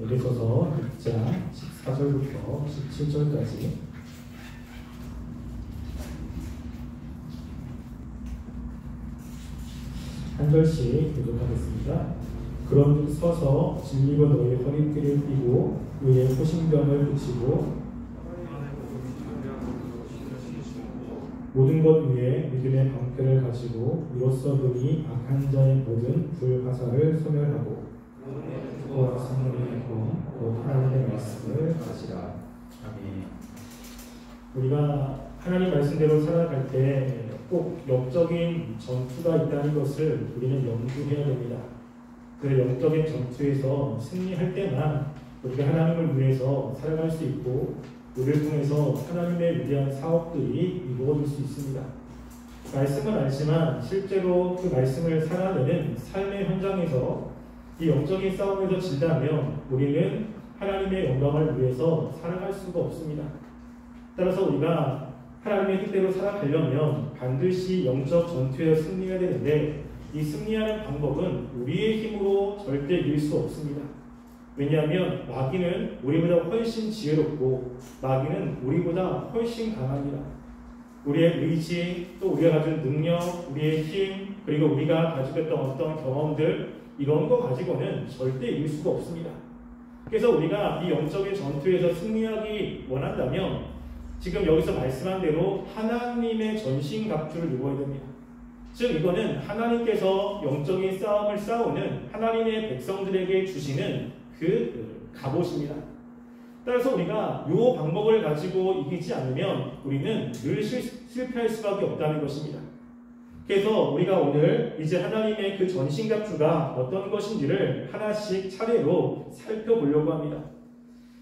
에베소서 6장 14절부터 17절까지 한 절씩 교독하겠습니다. 그런즉 서서 진리로 너희 허리띠를 띠고 의의 호심병을 붙이고 모든 것 위에 믿음의 방패를 가지고 이로써 능히 악한 자의 모든 불화살을 소멸하고 곧 성령의 금, 곧 하나님의 말씀을 가지라. 아멘. 우리가 하나님 말씀대로 살아갈 때 꼭 영적인 전투가 있다는 것을 우리는 염두해야 됩니다. 그 영적인 전투에서 승리할 때만 우리가 하나님을 위해서 살아갈 수 있고 우리를 통해서 하나님의 위대한 사업들이 이루어질 수 있습니다. 말씀은 알지만 실제로 그 말씀을 살아내는 삶의 현장에서 이 영적인 싸움에서 진다면 우리는 하나님의 영광을 위해서 살아갈 수가 없습니다. 따라서 우리가 하나님의 뜻대로 살아가려면 반드시 영적 전투에서 승리해야 되는데 이 승리하는 방법은 우리의 힘으로 절대 이길 수 없습니다. 왜냐하면 마귀는 우리보다 훨씬 지혜롭고 마귀는 우리보다 훨씬 강합니다. 우리의 의지, 또 우리가 가진 능력, 우리의 힘, 그리고 우리가 가지고 있던 어떤 경험들 이런 거 가지고는 절대 이길 수가 없습니다. 그래서 우리가 이 영적인 전투에서 승리하기 원한다면 지금 여기서 말씀한 대로 하나님의 전신갑주를 입어야 됩니다. 즉 이거는 하나님께서 영적인 싸움을 싸우는 하나님의 백성들에게 주시는 그 갑옷입니다. 따라서 우리가 이 방법을 가지고 이기지 않으면 우리는 늘 실패할 수밖에 없다는 것입니다. 그래서 우리가 오늘 이제 하나님의 그 전신갑주가 어떤 것인지를 하나씩 차례로 살펴보려고 합니다.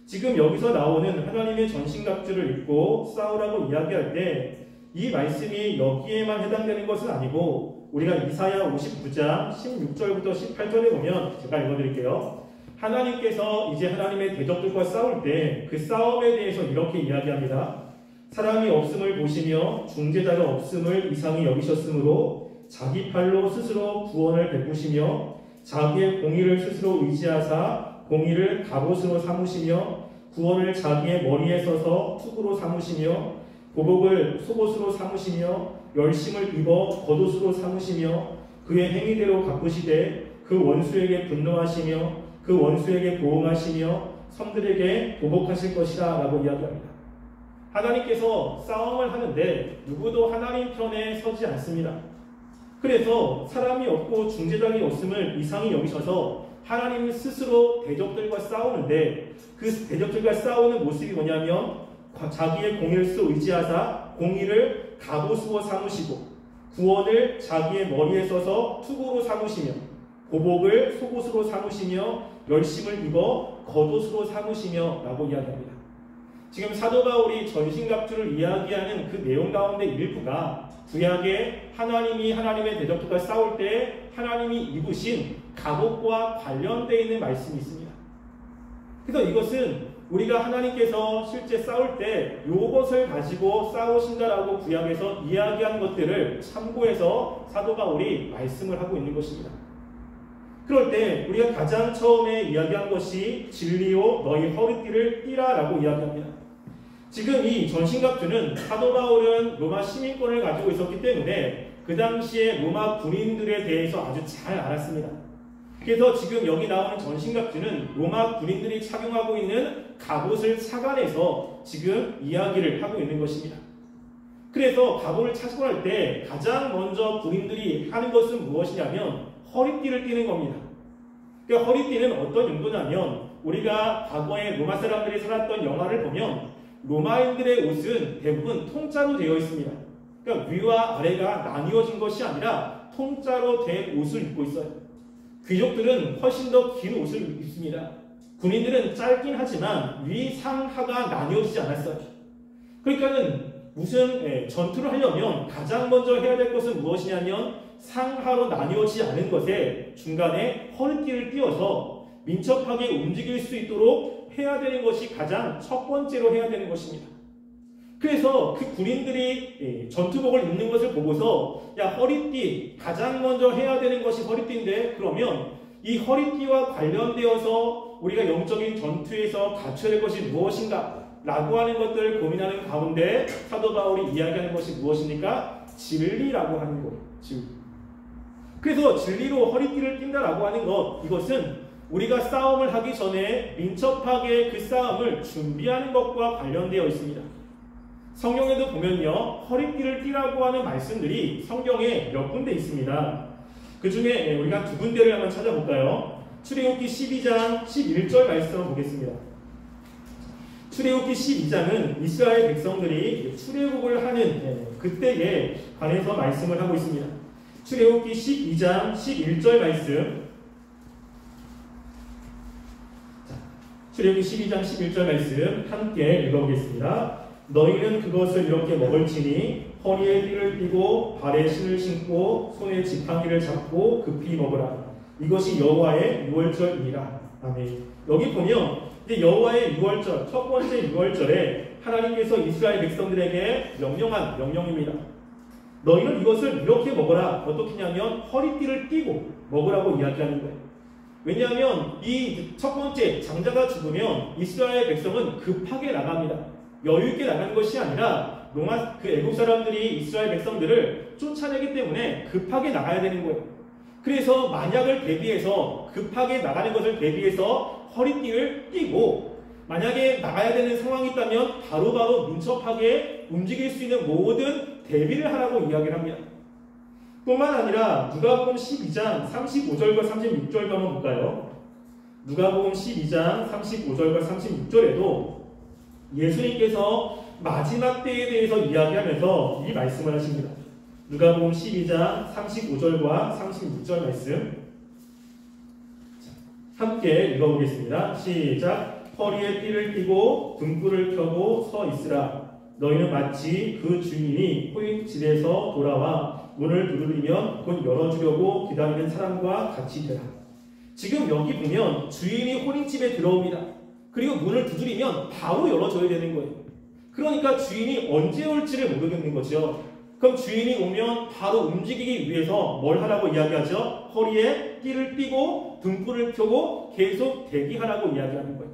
지금 여기서 나오는 하나님의 전신갑주를 입고 싸우라고 이야기할 때 이 말씀이 여기에만 해당되는 것은 아니고 우리가 이사야 59장 16절부터 18절에 보면 제가 읽어드릴게요. 하나님께서 이제 하나님의 대적들과 싸울 때 그 싸움에 대해서 이렇게 이야기합니다. 사람이 없음을 보시며 중재자가 없음을 이상히 여기셨으므로 자기 팔로 스스로 구원을 베푸시며 자기의 공의를 스스로 의지하사 공의를 갑옷으로 삼으시며 구원을 자기의 머리에 써서 투구로 삼으시며 보복을 속옷으로 삼으시며 열심을 입어 겉옷으로 삼으시며 그의 행위대로 갚으시되 그 원수에게 분노하시며 그 원수에게 보응하시며 성들에게 보복하실 것이다 라고 이야기합니다. 하나님께서 싸움을 하는데 누구도 하나님 편에 서지 않습니다. 그래서 사람이 없고 중재자가 없음을 이상히 여기셔서 하나님 스스로 대적들과 싸우는데 그 대적들과 싸우는 모습이 뭐냐면 자기의 공의를 스스로 의지하사 공의를 갑옷으로 삼으시고 구원을 자기의 머리에 써서 투구로 삼으시며 보복을 속옷으로 삼으시며 열심을 입어 겉옷으로 삼으시며 라고 이야기합니다. 지금 사도 바울이 전신갑주를 이야기하는 그 내용 가운데 일부가 구약에 하나님이 하나님의 대적들과 싸울 때 하나님이 입으신 갑옷과 관련되어 있는 말씀이 있습니다. 그래서 이것은 우리가 하나님께서 실제 싸울 때 이것을 가지고 싸우신다라고 구약에서 이야기한 것들을 참고해서 사도 바울이 말씀을 하고 있는 것입니다. 그럴 때 우리가 가장 처음에 이야기한 것이 진리요 너희 허리띠를 띠라라고 이야기합니다. 지금 이 전신갑주는 사도 바울은 로마 시민권을 가지고 있었기 때문에 그 당시에 로마 군인들에 대해서 아주 잘 알았습니다. 그래서 지금 여기 나오는 전신갑주는 로마 군인들이 착용하고 있는 갑옷을 착안해서 지금 이야기를 하고 있는 것입니다. 그래서 갑옷을 착용할 때 가장 먼저 군인들이 하는 것은 무엇이냐면 허리띠를 띠는 겁니다. 그러니까 허리띠는 어떤 용도냐면 우리가 과거에 로마 사람들이 살았던 영화를 보면 로마인들의 옷은 대부분 통짜로 되어 있습니다. 그러니까 위와 아래가 나뉘어진 것이 아니라 통짜로 된 옷을 입고 있어요. 귀족들은 훨씬 더 긴 옷을 입습니다. 군인들은 짧긴 하지만 위, 상, 하가 나뉘어지지 않았어요. 그러니까는 무슨 전투를 하려면 가장 먼저 해야 될 것은 무엇이냐면 상하로 나뉘어지지 않은 것에 중간에 허리띠를 띄워서 민첩하게 움직일 수 있도록 해야 되는 것이 가장 첫 번째로 해야 되는 것입니다. 그래서 그 군인들이 전투복을 입는 것을 보고서 야 허리띠 가장 먼저 해야 되는 것이 허리띠인데 그러면 이 허리띠와 관련되어서 우리가 영적인 전투에서 갖춰야 될 것이 무엇인가 라고 하는 것들을 고민하는 가운데 사도 바울이 이야기하는 것이 무엇입니까? 진리라고 하는 것. 진리. 그래서 진리로 허리띠를 띈다라고 하는 것, 이것은 우리가 싸움을 하기 전에 민첩하게 그 싸움을 준비하는 것과 관련되어 있습니다. 성경에도 보면요, 허리띠를 띠라고 하는 말씀들이 성경에 몇 군데 있습니다. 그 중에 우리가 두 군데를 한번 찾아볼까요? 출애굽기 12장 11절 말씀을 보겠습니다. 출애굽기 12장은 이스라엘 백성들이 출애굽을 하는 그때에 관해서 말씀을 하고 있습니다. 출애굽기 12장 11절 말씀. 출애굽기 12장 11절 말씀 함께 읽어보겠습니다. 너희는 그것을 이렇게 먹을지니 허리에 띠를 띠고 발에 신을 신고 손에 지팡이를 잡고 급히 먹으라. 이것이 여호와의 유월절이니라. 아멘. 여기 보면 이제 여호와의 유월절, 첫 번째 유월절에 하나님께서 이스라엘 백성들에게 명령한 명령입니다. 너희는 이것을 이렇게 먹어라. 어떻게냐면 허리띠를 띠고 먹으라고 이야기하는 거예요. 왜냐하면 이 첫 번째 장자가 죽으면 이스라엘 백성은 급하게 나갑니다. 여유있게 나가는 것이 아니라 그 애국 사람들이 이스라엘 백성들을 쫓아내기 때문에 급하게 나가야 되는 거예요. 그래서 만약을 대비해서 급하게 나가는 것을 대비해서 허리띠를 띠고 만약에 나가야 되는 상황이 있다면 바로바로 민첩하게 움직일 수 있는 모든 대비를 하라고 이야기를 합니다. 뿐만 아니라 누가복음 12장 35절과 36절 한번 볼까요? 누가복음 12장 35절과 36절에도 예수님께서 마지막 때에 대해서 이야기하면서 이 말씀을 하십니다. 누가복음 12장 35절과 36절 말씀 함께 읽어보겠습니다. 시작. 허리에 띠를 띠고 등불을 켜고 서 있으라. 너희는 마치 그 주인이 호인 집에서 돌아와 문을 두드리면 곧 열어주려고 기다리는 사람과 같이 되라. 지금 여기 보면 주인이 혼인집에 들어옵니다. 그리고 문을 두드리면 바로 열어줘야 되는 거예요. 그러니까 주인이 언제 올지를 모르겠는 거죠. 그럼 주인이 오면 바로 움직이기 위해서 뭘 하라고 이야기하죠? 허리에 띠를 띠고 등불을 켜고 계속 대기하라고 이야기하는 거예요.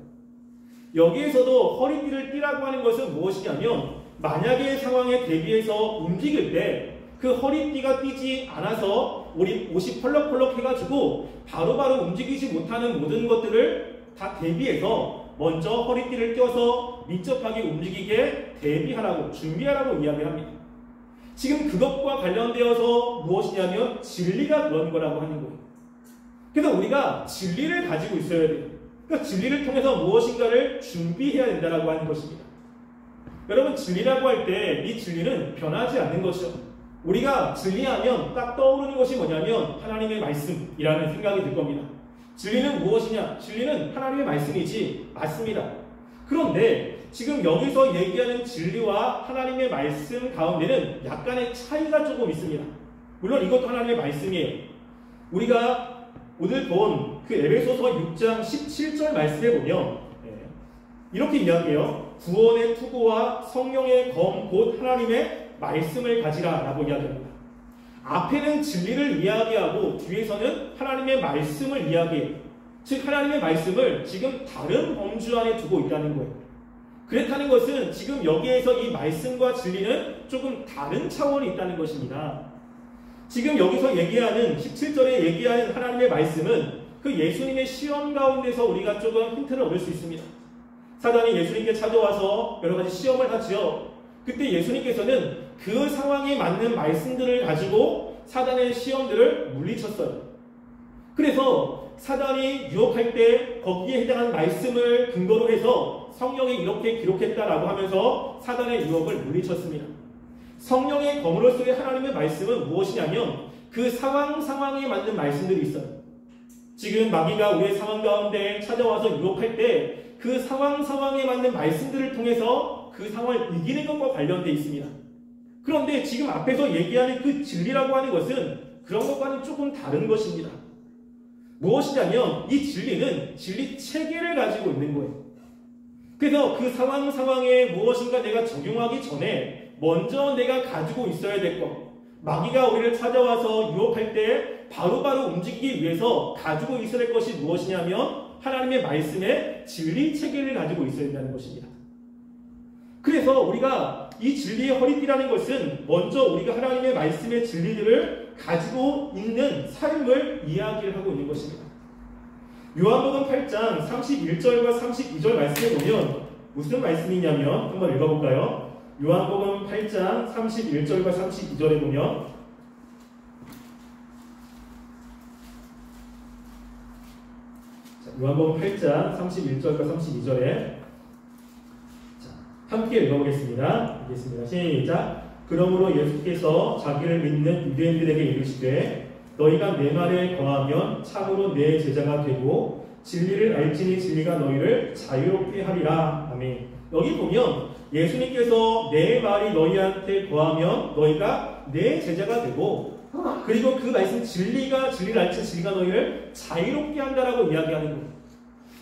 여기에서도 허리띠를 띠라고 하는 것은 무엇이냐면 만약의 상황에 대비해서 움직일 때 그 허리띠가 띠지 않아서 우리 옷이 펄럭펄럭 해가지고 바로바로 움직이지 못하는 모든 것들을 다 대비해서 먼저 허리띠를 껴서 민첩하게 움직이게 대비하라고 준비하라고 이야기합니다. 지금 그것과 관련되어서 무엇이냐면 진리가 그런 거라고 하는 거예요. 그래서 우리가 진리를 가지고 있어야 돼요. 그러니까 진리를 통해서 무엇인가를 준비해야 된다고 하는 것입니다. 여러분 진리라고 할 때 이 진리는 변하지 않는 것이죠. 우리가 진리하면 딱 떠오르는 것이 뭐냐면 하나님의 말씀이라는 생각이 들 겁니다. 진리는 무엇이냐? 진리는 하나님의 말씀이지. 맞습니다. 그런데 지금 여기서 얘기하는 진리와 하나님의 말씀 가운데는 약간의 차이가 조금 있습니다. 물론 이것도 하나님의 말씀이에요. 우리가 오늘 본 그 에베소서 6장 17절 말씀에 보면 이렇게 이야기해요. 구원의 투구와 성령의 검 곧 하나님의 말씀을 가지라 라고 이야기합니다. 앞에는 진리를 이야기하고 뒤에서는 하나님의 말씀을 이야기해요. 즉 하나님의 말씀을 지금 다른 범주 안에 두고 있다는 거예요. 그렇다는 것은 지금 여기에서 이 말씀과 진리는 조금 다른 차원이 있다는 것입니다. 지금 여기서 얘기하는 17절에 얘기하는 하나님의 말씀은 그 예수님의 시험 가운데서 우리가 조금 힌트를 얻을 수 있습니다. 사단이 예수님께 찾아와서 여러 가지 시험을 하지요. 그때 예수님께서는 그 상황에 맞는 말씀들을 가지고 사단의 시험들을 물리쳤어요. 그래서 사단이 유혹할 때 거기에 해당하는 말씀을 근거로 해서 성경에 이렇게 기록했다라고 하면서 사단의 유혹을 물리쳤습니다. 성령의 검으로서의 하나님의 말씀은 무엇이냐면 그 상황에 맞는 말씀들이 있어요. 지금 마귀가 우리의 상황 가운데 찾아와서 유혹할 때 그 상황에 맞는 말씀들을 통해서 그 상황을 이기는 것과 관련되어 있습니다. 그런데 지금 앞에서 얘기하는 그 진리라고 하는 것은 그런 것과는 조금 다른 것입니다. 무엇이냐면 이 진리는 진리 체계를 가지고 있는 거예요. 그래서 그 상황에 무엇인가 내가 적용하기 전에 먼저 내가 가지고 있어야 될 것, 마귀가 우리를 찾아와서 유혹할 때 바로바로 움직이기 위해서 가지고 있어야 될 것이 무엇이냐면 하나님의 말씀에 진리 체계를 가지고 있어야 된다는 것입니다. 그래서 우리가 이 진리의 허리띠라는 것은 먼저 우리가 하나님의 말씀의 진리들을 가지고 있는 삶을 이야기를 하고 있는 것입니다. 요한복음 8장 31절과 32절 말씀에 보면 무슨 말씀이냐면 한번 읽어볼까요? 요한복음 8장 31절과 32절에 보면 요한복음 8장 31절과 32절에 함께 읽어보겠습니다. 읽겠습니다. 시작. 그러므로 예수께서 자기를 믿는 유대인들에게 이르시되 너희가 내 말에 거하면 참으로 내 제자가 되고 진리를 알지니 진리가 너희를 자유롭게 하리라. 아멘. 여기 보면 예수님께서 내 말이 너희한테 거하면 너희가 내 제자가 되고 그리고 그 말씀 진리를 알지 진리가 너희를 자유롭게 한다라고 이야기하는 거예요.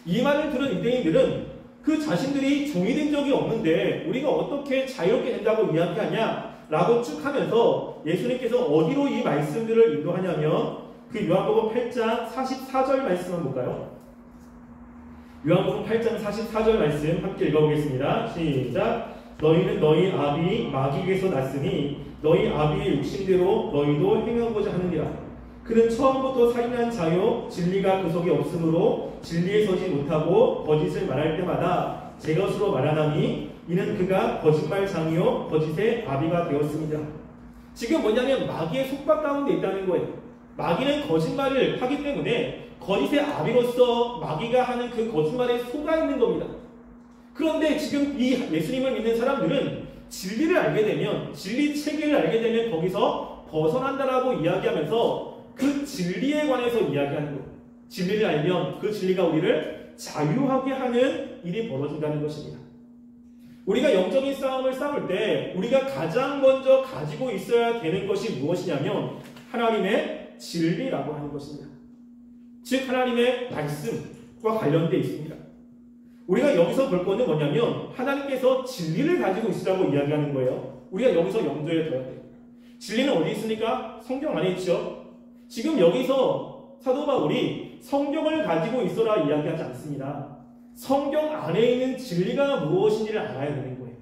이 말을 들은 유대인들은 그 자신들이 종이 된 적이 없는데 우리가 어떻게 자유롭게 된다고 이야기하냐라고 쭉 하면서 예수님께서 어디로 이 말씀들을 인도하냐면 그 요한복음 8장 44절 말씀 한번 볼까요? 요한복음 8장 44절 말씀 함께 읽어보겠습니다. 시작. 너희는 너희 아비 마귀에게서 났으니 너희 아비의 욕심대로 너희도 행하고자 하느니라. 그는 처음부터 살인한 자요 진리가 그 속에 없으므로 진리에 서지 못하고 거짓을 말할 때마다 제 것으로 말하나니 이는 그가 거짓말장이요 거짓의 아비가 되었습니다. 지금 뭐냐면 마귀의 속박 가운데 있다는 거예요. 마귀는 거짓말을 하기 때문에 거짓의 아비로서 마귀가 하는 그 거짓말에 속아 있는 겁니다. 그런데 지금 이 예수님을 믿는 사람들은 진리를 알게 되면 진리 체계를 알게 되면 거기서 벗어난다라고 이야기하면서 그 진리에 관해서 이야기하는 거예요. 진리를 알면 그 진리가 우리를 자유하게 하는 일이 벌어진다는 것입니다. 우리가 영적인 싸움을 싸울 때 우리가 가장 먼저 가지고 있어야 되는 것이 무엇이냐면 하나님의 진리라고 하는 것입니다. 즉 하나님의 말씀과 관련되어 있습니다. 우리가 여기서 볼 거는 뭐냐면 하나님께서 진리를 가지고 있으라고 이야기하는 거예요. 우리가 여기서 염두에 둬야 돼요. 진리는 어디 있습니까? 성경 안에 있죠. 지금 여기서 사도 바울이 성경을 가지고 있어라 이야기하지 않습니다. 성경 안에 있는 진리가 무엇인지를 알아야 되는 거예요.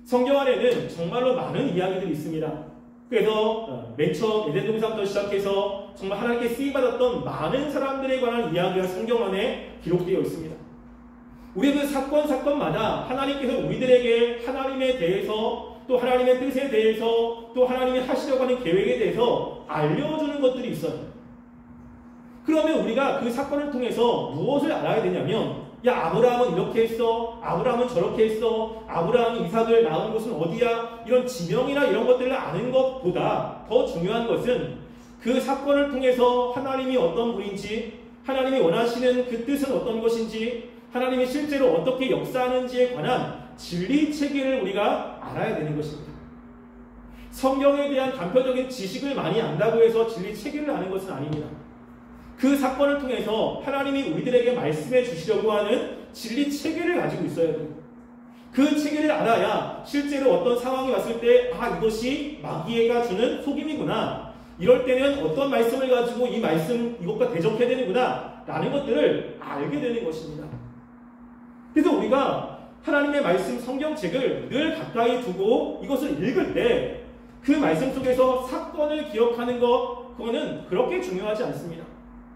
성경 안에는 정말로 많은 이야기들이 있습니다. 그래서 맨 처음 에덴 동산부터 시작해서 정말 하나님께 쓰임받았던 많은 사람들에 관한 이야기가 성경 안에 기록되어 있습니다. 우리 그 사건마다 하나님께서 우리들에게 하나님에 대해서 또 하나님의 뜻에 대해서 또 하나님이 하시려고 하는 계획에 대해서 알려주는 것들이 있어요. 그러면 우리가 그 사건을 통해서 무엇을 알아야 되냐면 야 아브라함은 이렇게 했어, 아브라함은 저렇게 했어, 아브라함이 이삭을 낳은 곳은 어디야, 이런 지명이나 이런 것들을 아는 것보다 더 중요한 것은 그 사건을 통해서 하나님이 어떤 분인지, 하나님이 원하시는 그 뜻은 어떤 것인지, 하나님이 실제로 어떻게 역사하는지에 관한 진리 체계를 우리가 알아야 되는 것입니다. 성경에 대한 단편적인 지식을 많이 안다고 해서 진리 체계를 아는 것은 아닙니다. 그 사건을 통해서 하나님이 우리들에게 말씀해 주시려고 하는 진리 체계를 가지고 있어야 돼요. 그 체계를 알아야 실제로 어떤 상황이 왔을 때 이것이 마귀가 주는 속임이구나, 이럴 때는 어떤 말씀을 가지고 이 말씀 이것과 대적해야 되는구나 라는 것들을 알게 되는 것입니다. 그래서 우리가 하나님의 말씀 성경책을 늘 가까이 두고 이것을 읽을 때 그 말씀 속에서 사건을 기억하는 것, 그거는 그렇게 중요하지 않습니다.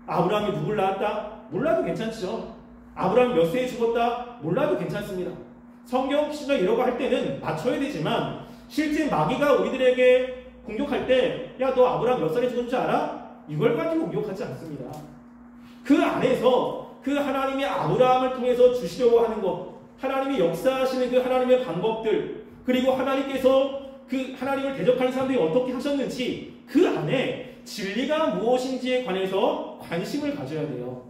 아브라함이 누굴 낳았다? 몰라도 괜찮죠. 아브라함이 몇 세에 죽었다? 몰라도 괜찮습니다. 성경 시절 이러고 할 때는 맞춰야 되지만 실제 마귀가 우리들에게 공격할 때 야 너 아브라함 몇 살에 죽은 줄 알아? 이걸 가지고 공격하지 않습니다. 그 안에서 그 하나님이 아브라함을 통해서 주시려고 하는 것, 하나님이 역사하시는 그 하나님의 방법들, 그리고 하나님께서 그 하나님을 대적하는 사람들이 어떻게 하셨는지 그 안에 진리가 무엇인지에 관해서 관심을 가져야 돼요.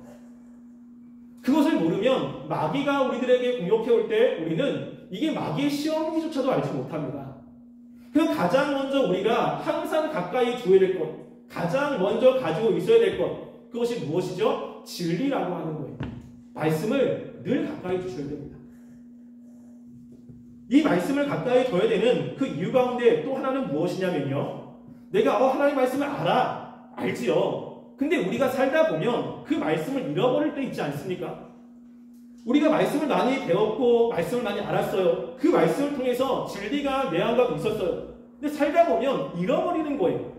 그것을 모르면 마귀가 우리들에게 공격해올 때 우리는 이게 마귀의 시험인지조차도 알지 못합니다. 그래서 가장 먼저 우리가 항상 가까이 두어야 될 것, 가장 먼저 가지고 있어야 될 것, 그것이 무엇이죠? 진리라고 하는 거예요. 말씀을 늘 가까이 두셔야 됩니다. 이 말씀을 가까이 둬야 되는 그 이유 가운데 또 하나는 무엇이냐면요, 내가 하나님 말씀을 알지요. 근데 우리가 살다 보면 그 말씀을 잃어버릴 때 있지 않습니까? 우리가 말씀을 많이 배웠고 말씀을 많이 알았어요. 그 말씀을 통해서 진리가 내 안에 있었어요. 근데 살다 보면 잃어버리는 거예요.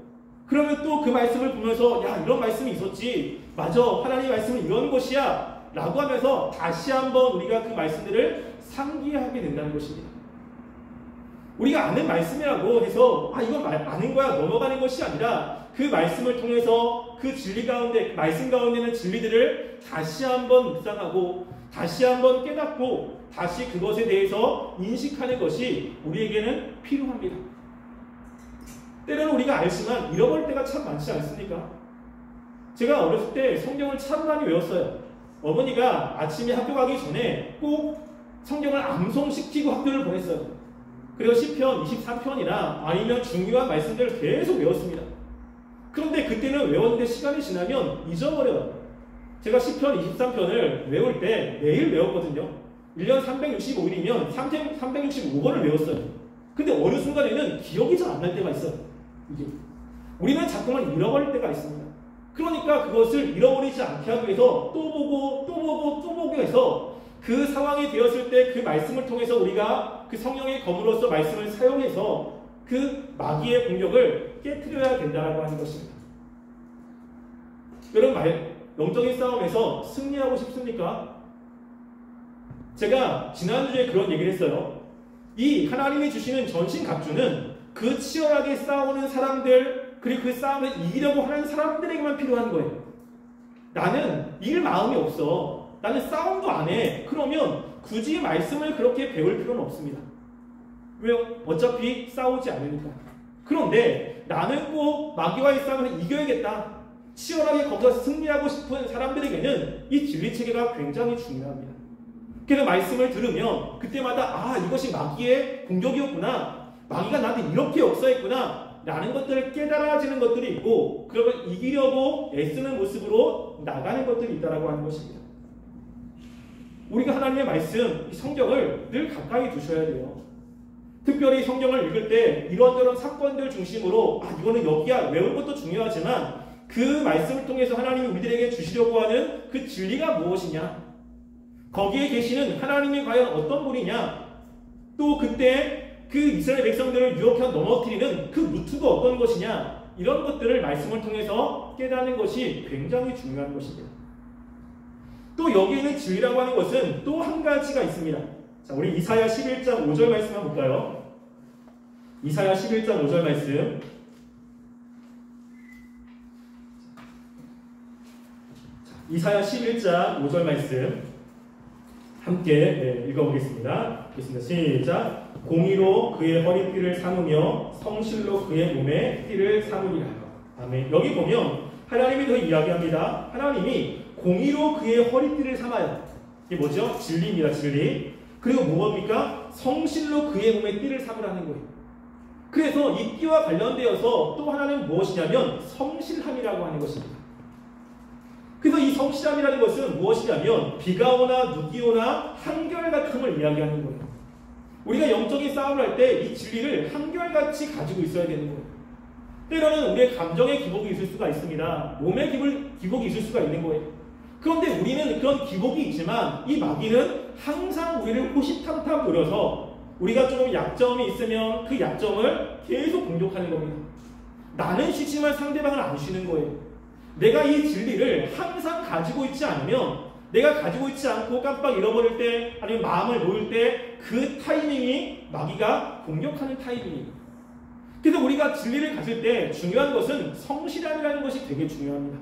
그러면 또 그 말씀을 보면서 야, 이런 말씀이 있었지. 맞아, 하나님 말씀은 이런 것이야 라고 하면서 다시 한번 우리가 그 말씀들을 상기하게 된다는 것입니다. 우리가 아는 말씀이라고 해서 이건 아는 거야 넘어가는 것이 아니라 그 말씀을 통해서 그 진리 가운데, 그 말씀 가운데 있는 진리들을 다시 한번 묵상하고 다시 한번 깨닫고 다시 그것에 대해서 인식하는 것이 우리에게는 필요합니다. 때로는 우리가 알지만 잃어버릴 때가 참 많지 않습니까? 제가 어렸을 때 성경을 참 많이 외웠어요. 어머니가 아침에 학교 가기 전에 꼭 성경을 암송시키고 학교를 보냈어요. 그래서 시편 23편이나 아니면 중요한 말씀들을 계속 외웠습니다. 그런데 그때는 외웠는데 시간이 지나면 잊어버려요. 제가 시편 23편을 외울 때 매일 외웠거든요. 1년 365일이면 365번을 외웠어요. 근데 어느 순간에는 기억이 잘 안 날 때가 있어요. 우리는 자꾸만 잃어버릴 때가 있습니다. 그러니까 그것을 잃어버리지 않게 하기 위해서 또 보고 해서 그 상황이 되었을 때 그 말씀을 통해서 우리가 그 성령의 검으로서 말씀을 사용해서 그 마귀의 공격을 깨트려야 된다고 하는 것입니다. 여러분, 영적인 싸움에서 승리하고 싶습니까? 제가 지난주에 그런 얘기를 했어요. 이 하나님이 주시는 전신갑주는 그 치열하게 싸우는 사람들, 그리고 그 싸움을 이기려고 하는 사람들에게만 필요한 거예요. 나는 이길 마음이 없어. 나는 싸움도 안 해. 그러면 굳이 말씀을 그렇게 배울 필요는 없습니다. 왜요? 어차피 싸우지 않으니까. 그런데 나는 꼭 마귀와의 싸움을 이겨야겠다. 치열하게 거기서 승리하고 싶은 사람들에게는 이 진리체계가 굉장히 중요합니다. 그래서 말씀을 들으면 그때마다 이것이 마귀의 공격이었구나. 마귀가 나한테 이렇게 역사했구나. 라는 것들을 깨달아지는 것들이 있고, 그러면 이기려고 애쓰는 모습으로 나가는 것들이 있다고 하는 것입니다. 우리가 하나님의 말씀, 이 성경을 늘 가까이 두셔야 돼요. 특별히 성경을 읽을 때 이런저런 사건들 중심으로 이거는 여기야 외우는 것도 중요하지만 그 말씀을 통해서 하나님이 우리들에게 주시려고 하는 그 진리가 무엇이냐, 거기에 계시는 하나님이 과연 어떤 분이냐, 또 그때 그 이스라엘 백성들을 유혹해 넘어뜨리는 그 루트가 어떤 것이냐, 이런 것들을 말씀을 통해서 깨닫는 것이 굉장히 중요한 것입니다. 또 여기 있는 진리라고 하는 것은 또 한 가지가 있습니다. 자, 우리 이사야 11장 5절 말씀 한번 볼까요? 이사야 11장 5절 말씀. 이사야 11장 5절 말씀 함께 읽어보겠습니다. 시작. 공의로 그의 허리띠를 삼으며 성실로 그의 몸에 띠를 삼으리라. 아멘. 여기 보면 하나님이 더 이야기합니다. 하나님이 공의로 그의 허리띠를 삼아요. 이게 뭐죠? 진리입니다. 진리. 그리고 무엇입니까? 성실로 그의 몸에 띠를 삼으라는 거예요. 그래서 이 띠와 관련되어서 또 하나는 무엇이냐면 성실함이라고 하는 것입니다. 그래서 이 성실함이라는 것은 무엇이냐면 비가 오나 눈이 오나 한결같음을 이야기하는 거예요. 우리가 영적인 싸움을 할 때 이 진리를 한결같이 가지고 있어야 되는 거예요. 때로는 우리의 감정의 기복이 있을 수가 있습니다. 몸의 기복이 있을 수가 있는 거예요. 그런데 우리는 그런 기복이 있지만 이 마귀는 항상 우리를 호시탐탐 노려서 우리가 조금 약점이 있으면 그 약점을 계속 공격하는 겁니다. 나는 쉬지만 상대방은 안 쉬는 거예요. 내가 이 진리를 항상 가지고 있지 않으면, 내가 가지고 있지 않고 깜빡 잃어버릴 때 아니면 마음을 놓을 때 그 타이밍이 마귀가 공격하는 타이밍이에요. 그래서 우리가 진리를 가질 때 중요한 것은 성실함이라는 것이 되게 중요합니다.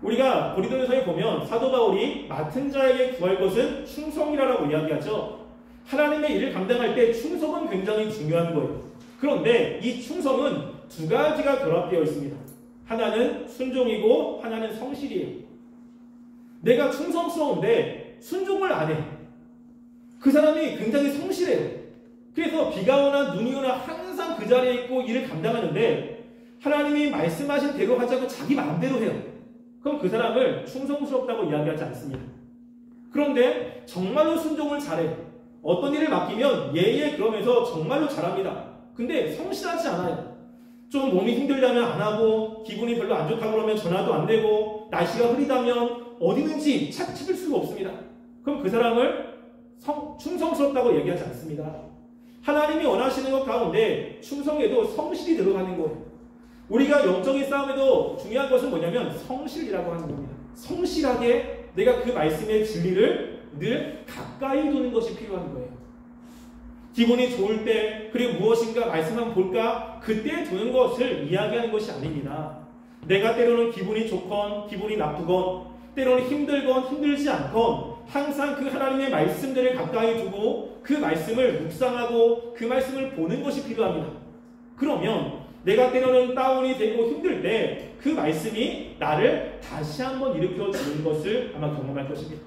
우리가 고린도전서에 보면 사도 바울이 맡은 자에게 구할 것은 충성이라고 이야기하죠. 하나님의 일을 감당할 때 충성은 굉장히 중요한 거예요. 그런데 이 충성은 두 가지가 결합되어 있습니다. 하나는 순종이고 하나는 성실이에요. 내가 충성스러운데 순종을 안 해. 그 사람이 굉장히 성실해요. 그래서 비가 오나 눈이 오나 항상 그 자리에 있고 일을 감당하는데 하나님이 말씀하신 대로 하자고 자기 마음대로 해요. 그럼 그 사람을 충성스럽다고 이야기하지 않습니다. 그런데 정말로 순종을 잘해요. 어떤 일을 맡기면 예예 그러면서 정말로 잘합니다. 근데 성실하지 않아요. 좀 몸이 힘들다면 안 하고, 기분이 별로 안 좋다고 그러면 전화도 안 되고, 날씨가 흐리다면 어디든지 찾을 수가 없습니다. 그럼 그 사람을 충성스럽다고 얘기하지 않습니다. 하나님이 원하시는 것 가운데 충성에도 성실이 들어가는 거예요. 우리가 영적인 싸움에도 중요한 것은 뭐냐면 성실이라고 하는 겁니다. 성실하게 내가 그 말씀의 진리를 늘 가까이 두는 것이 필요한 거예요. 기분이 좋을 때, 그리고 무엇인가 말씀만 볼까, 그때 두는 것을 이야기하는 것이 아닙니다. 내가 때로는 기분이 좋건 기분이 나쁘건, 때로는 힘들건 힘들지 않건 항상 그 하나님의 말씀들을 가까이 두고 그 말씀을 묵상하고 그 말씀을 보는 것이 필요합니다. 그러면 내가 때로는 다운이 되고 힘들 때 그 말씀이 나를 다시 한번 일으켜 주는 것을 아마 경험할 것입니다.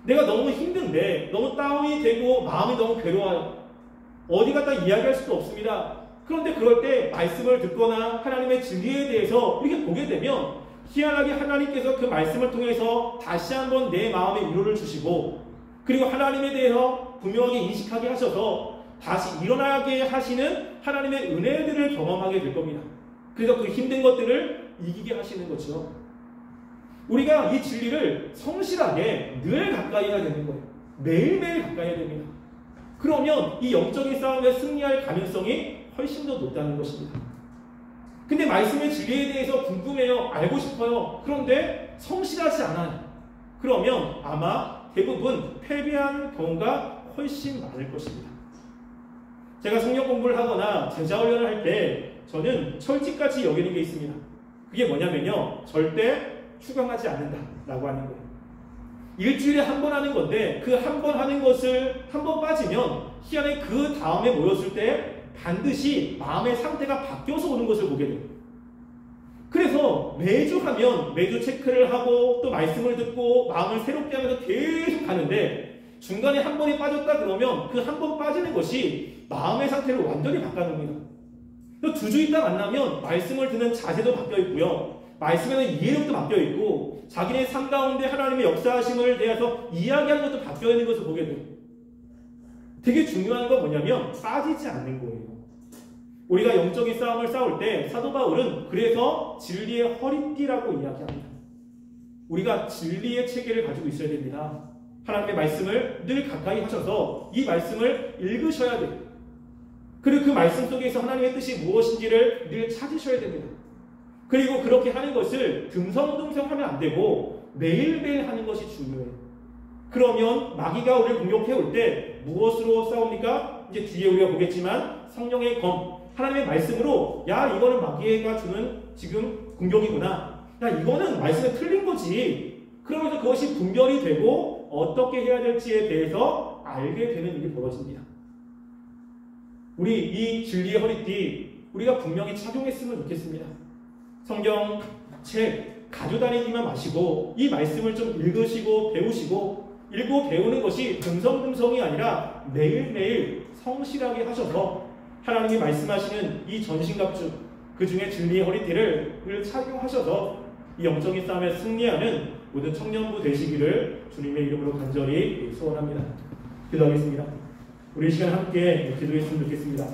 내가 너무 힘든데, 너무 다운이 되고 마음이 너무 괴로워요. 어디 갔다 이야기할 수도 없습니다. 그런데 그럴 때 말씀을 듣거나 하나님의 진리에 대해서 이렇게 보게 되면 희한하게 하나님께서 그 말씀을 통해서 다시 한번 내 마음에 위로를 주시고, 그리고 하나님에 대해서 분명하게 인식하게 하셔서 다시 일어나게 하시는 하나님의 은혜들을 경험하게 될 겁니다. 그래서 그 힘든 것들을 이기게 하시는 거죠. 우리가 이 진리를 성실하게 늘 가까이 해야 되는 거예요. 매일매일 가까이 해야 됩니다. 그러면 이 영적인 싸움에 승리할 가능성이 훨씬 더 높다는 것입니다. 근데 말씀의 진리에 대해서 궁금해요. 알고 싶어요. 그런데 성실하지 않아요. 그러면 아마 대부분 패배한 경우가 훨씬 많을 것입니다. 제가 성경 공부를 하거나 제자훈련을 할 때 저는 철칙같이 여기는 게 있습니다. 그게 뭐냐면요, 절대 추강하지 않는다라고 하는 거예요. 일주일에 한 번 하는 건데 그 한 번 하는 것을 한 번 빠지면 희한하게 그 다음에 모였을 때 반드시 마음의 상태가 바뀌어서 오는 것을 보게 돼요. 그래서 매주 하면 매주 체크를 하고 또 말씀을 듣고 마음을 새롭게 하면서 계속 가는데, 중간에 한 번이 빠졌다 그러면 그 한 번 빠지는 것이 마음의 상태를 완전히 바꿔놓습니다. 또 두 주 있다 만나면 말씀을 듣는 자세도 바뀌어 있고요, 말씀에는 이해력도 바뀌어 있고, 자기네 삶 가운데 하나님의 역사하심을 대해서 이야기하는 것도 바뀌어 있는 것을 보게 돼요. 되게 중요한 건 뭐냐면 빠지지 않는 거예요. 우리가 영적인 싸움을 싸울 때 사도 바울은 그래서 진리의 허리띠라고 이야기합니다. 우리가 진리의 체계를 가지고 있어야 됩니다. 하나님의 말씀을 늘 가까이 하셔서 이 말씀을 읽으셔야 돼요. 그리고 그 말씀 속에서 하나님의 뜻이 무엇인지를 늘 찾으셔야 됩니다. 그리고 그렇게 하는 것을 듬성듬성 하면 안 되고 매일매일 하는 것이 중요해요. 그러면 마귀가 우리를 공격해 올 때 무엇으로 싸웁니까? 이제 뒤에 우리가 보겠지만 성령의 검, 하나님의 말씀으로, 야, 이거는 마귀가 주는 지금 공격이구나, 야, 이거는 말씀에 틀린 거지. 그러면서 그것이 분별이 되고 어떻게 해야 될지에 대해서 알게 되는 일이 벌어집니다. 우리 이 진리의 허리띠 우리가 분명히 착용했으면 좋겠습니다. 성경책 가져다니기만 마시고 이 말씀을 좀 읽으시고 배우시고, 읽고 배우는 것이 듬성듬성이 아니라 매일매일 성실하게 하셔서 하나님이 말씀하시는 이 전신갑주, 그 중에 진리의 허리띠를 늘 착용하셔서 이 영적인 싸움에 승리하는 모든 청년부 되시기를 주님의 이름으로 간절히 소원합니다. 기도하겠습니다. 우리 이 시간 함께 기도했으면 좋겠습니다.